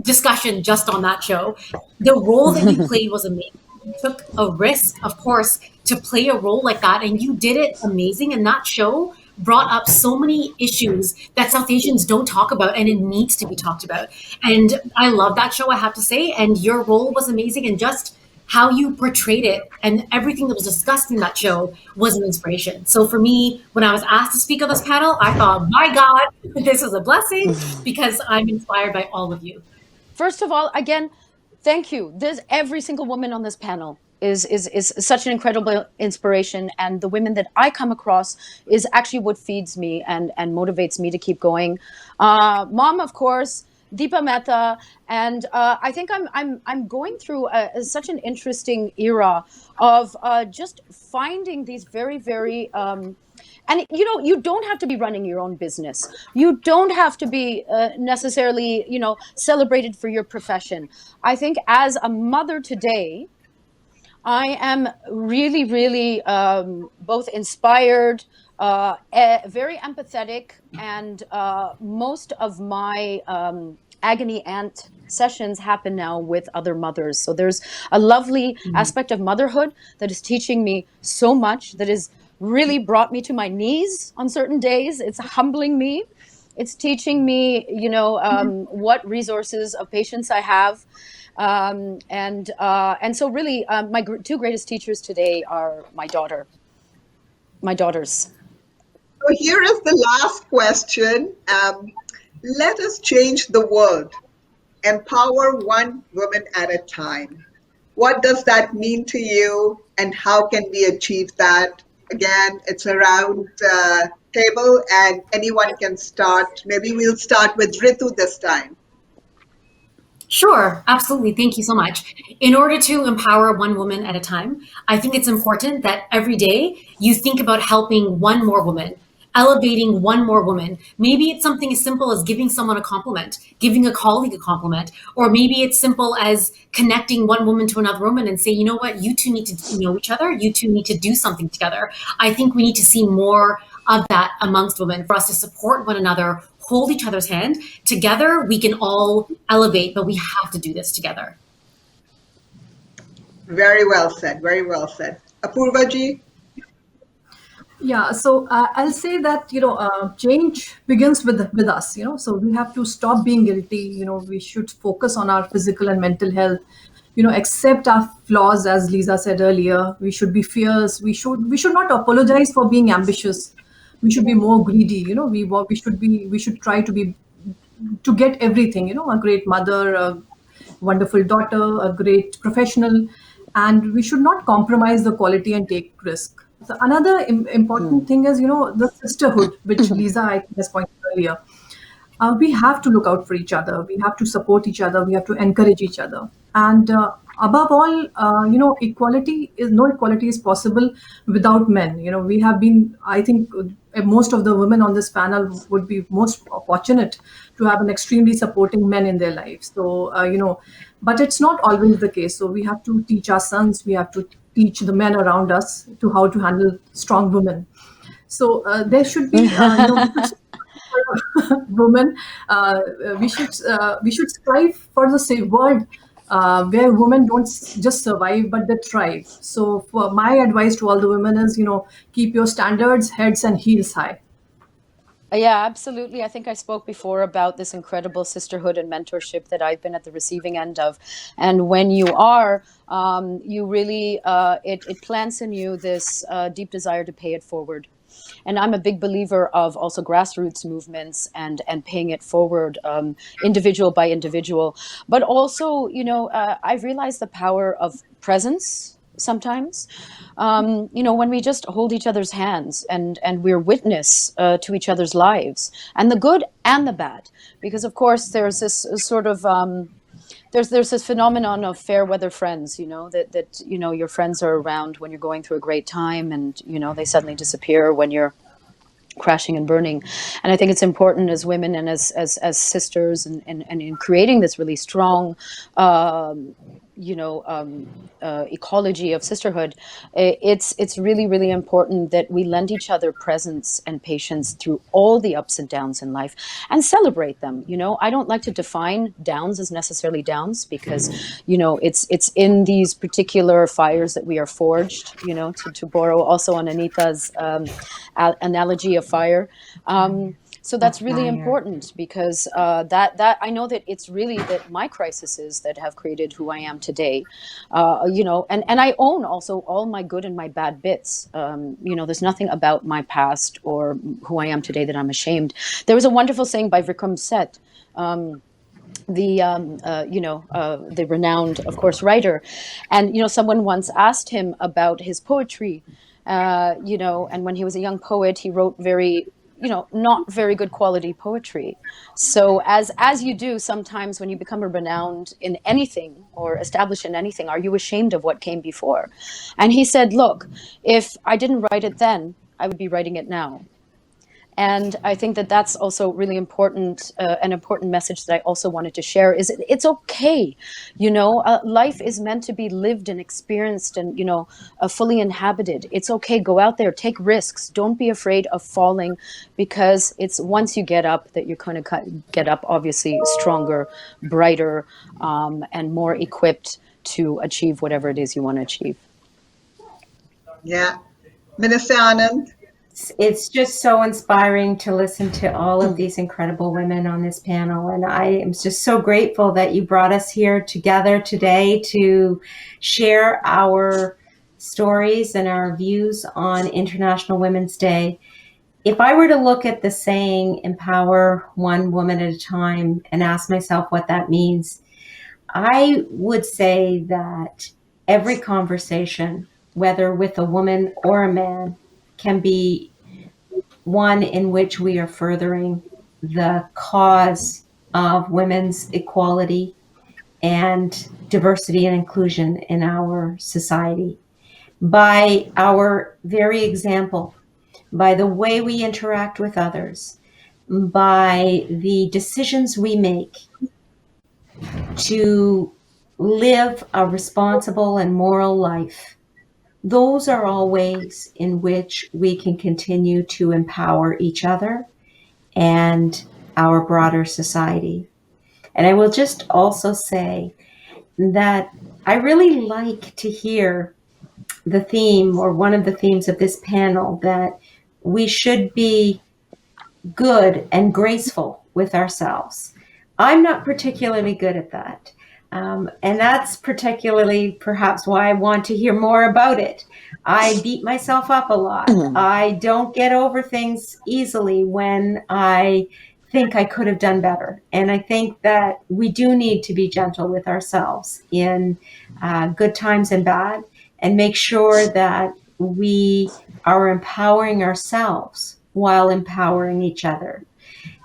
discussion just on that show. The role that you played was amazing. You took a risk, of course, to play a role like that, and you did it amazing. And that show brought up so many issues that South Asians don't talk about, and it needs to be talked about. And I love that show, I have to say. And your role was amazing, and just how you portrayed it and everything that was discussed in that show was an inspiration. So for me, when I was asked to speak on this panel, I thought, my God, this is a blessing because I'm inspired by all of you. First of all, again, thank you. There's every single woman on this panel is such an incredible inspiration, and the women that I come across is actually what feeds me and motivates me to keep going. Mom, of course, Deepa Mehta, and I think I'm going through such an interesting era of just finding these very and you don't have to be running your own business. You don't have to be necessarily celebrated for your profession. I think as a mother today, I am really both inspired, very empathetic, and most of my agony aunt sessions happen now with other mothers. So there's a lovely aspect of motherhood that is teaching me so much, that has really brought me to my knees on certain days. It's humbling me. It's teaching me, what resources of patience I have. And so really, my two greatest teachers today are my daughters. So here is the last question. Let us change the world. Empower one woman at a time. What does that mean to you, and how can we achieve that? Again, it's a round table and anyone can start. Maybe we'll start with Reetu this time. Sure, absolutely. Thank you so much. In order to empower one woman at a time, I think it's important that every day you think about helping one more woman, elevating one more woman. Maybe it's something as simple as giving someone a compliment, giving a colleague a compliment, or maybe it's simple as connecting one woman to another woman and say, you know what, you two need to know each other. You two need to do something together. I think we need to see more of that amongst women, for us to support one another, hold each other's hand. Together, we can all elevate, but we have to do this together. Very well said. Very well said. Apoorva ji? Yeah, so I'll say that change begins with us. So we have to stop being guilty. We should focus on our physical and mental health. Accept our flaws, as Lisa said earlier. We should be fierce. We should not apologize for being ambitious. We should be more greedy. We should try to get everything. A great mother, a wonderful daughter, a great professional, and we should not compromise the quality and take risk. So another important thing is, the sisterhood, which Lisa, I think, has pointed earlier. We have to look out for each other. We have to support each other. We have to encourage each other. And above all, no equality is possible without men. We have been, I think, most of the women on this panel would be most fortunate to have an extremely supporting men in their lives. So, but it's not always the case. So we have to teach our sons, we have to teach the men around us to how to handle strong women. So there should be, women. We should strive for the world where women don't just survive, but they thrive. So for my advice to all the women is, keep your standards, heads and heels high. Yeah, absolutely. I think I spoke before about this incredible sisterhood and mentorship that I've been at the receiving end of. And when you are, you really, it plants in you this deep desire to pay it forward. And I'm a big believer of also grassroots movements and paying it forward, individual by individual. But also, I've realized the power of presence sometimes. When we just hold each other's hands and we're witness to each other's lives, and the good and the bad. Because, of course, there's this sort of... There's this phenomenon of fair weather friends, that your friends are around when you're going through a great time, and they suddenly disappear when you're crashing and burning. And I think it's important as women and as sisters and in creating this really strong ecology of sisterhood, it's really important that we lend each other presence and patience through all the ups and downs in life and celebrate them. I don't like to define downs as necessarily downs, because it's in these particular fires that we are forged, to borrow also on Anita's analogy of fire. So that's really important, because that I know that it's really that my crises that have created who I am today, and I own also all my good and my bad bits. There's nothing about my past or who I am today that I'm ashamed. There was a wonderful saying by Vikram Seth, the renowned, of course, writer. And someone once asked him about his poetry. And when he was a young poet, he wrote very, not very good quality poetry. So as you do sometimes when you become a renowned in anything or established in anything, are you ashamed of what came before? And he said, look, if I didn't write it then, I would be writing it now. And I think that that's also really important, an important message that I also wanted to share is it's okay. Life is meant to be lived and experienced and, fully inhabited. It's okay. Go out there, take risks. Don't be afraid of falling, because it's once you get up that you're going to get up, obviously, stronger, brighter, and more equipped to achieve whatever it is you want to achieve. Yeah. Minister Anand. It's just so inspiring to listen to all of these incredible women on this panel. And I am just so grateful that you brought us here together today to share our stories and our views on International Women's Day. If I were to look at the saying, empower one woman at a time, and ask myself what that means, I would say that every conversation, whether with a woman or a man, can be one in which we are furthering the cause of women's equality and diversity and inclusion in our society. By our very example, by the way we interact with others, by the decisions we make to live a responsible and moral life, those are all ways in which we can continue to empower each other and our broader society. And I will just also say that I really like to hear the theme, or one of the themes of this panel, that we should be good and graceful with ourselves. I'm not particularly good at that. And that's particularly perhaps why I want to hear more about it. I beat myself up a lot. I don't get over things easily when I think I could have done better. And I think that we do need to be gentle with ourselves in good times and bad, and make sure that we are empowering ourselves while empowering each other.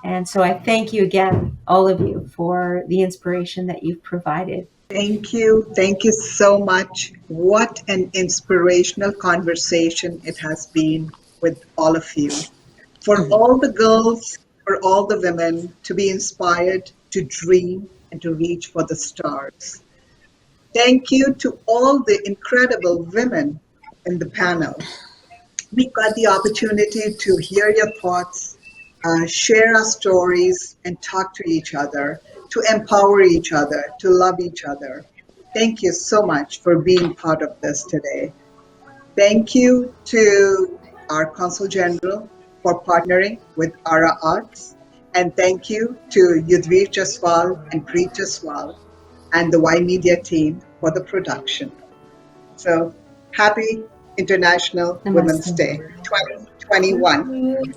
And so I thank you again, all of you, for the inspiration that you've provided. Thank you. Thank you so much. What an inspirational conversation it has been with all of you. For all the girls, for all the women to be inspired, to dream, and to reach for the stars. Thank you to all the incredible women in the panel. We got the opportunity to hear your thoughts, share our stories, and talk to each other, to empower each other, to love each other. Thank you so much for being part of this today. Thank you to our Consul General for partnering with ARRA Arts. And thank you to Yudhvir Jaswal and Preet Jaswal and the Y Media team for the production. So happy International Women's Day 2021.